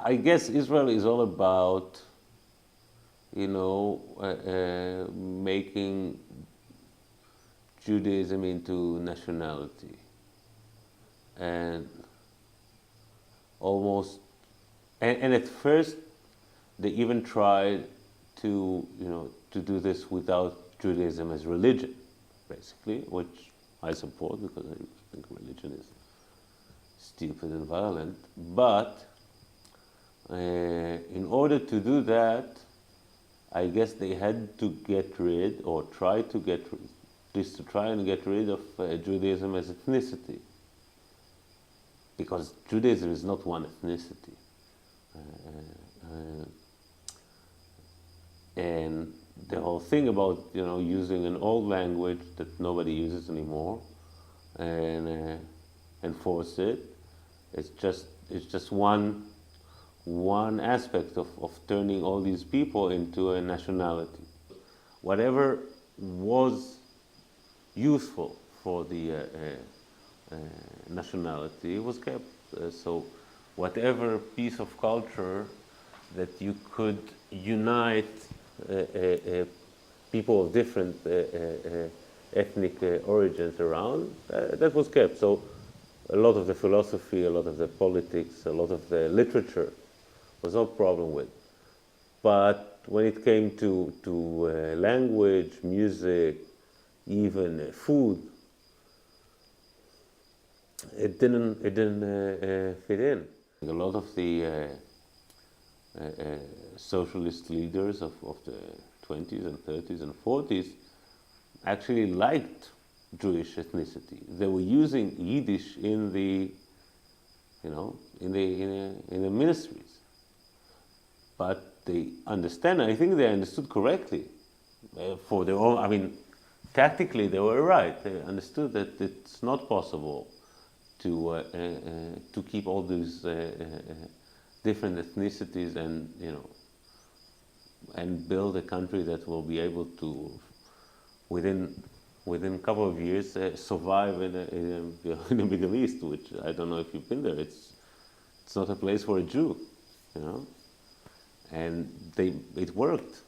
I guess Israel is all about, making Judaism into nationality, and almost, and at first they even tried to, to do this without Judaism as religion, basically, which I support because I think religion is stupid and violent. But in order to do that, I guess they had to get rid, or try to get rid, just to try and get rid of Judaism as ethnicity, because Judaism is not one ethnicity. And the whole thing about using an old language that nobody uses anymore and enforce it, it's just one aspect of turning all these people into a nationality. Whatever was useful for the nationality was kept. So whatever piece of culture that you could unite people of different ethnic origins around, that was kept. So a lot of the philosophy, a lot of the politics, a lot of the literature was no problem with. But when it came to language, music, even food, it didn't fit in. A lot of the socialist leaders of the 20s and 30s and 40s actually liked Jewish ethnicity. They were using Yiddish in the ministries, but they understand. I think they understood correctly for their own. I mean, tactically they were right. They understood that it's not possible to keep all these different ethnicities and build a country that will be able to, within a couple of years, survive in the Middle East, which I don't know if you've been there. It's not a place for a Jew, and it worked.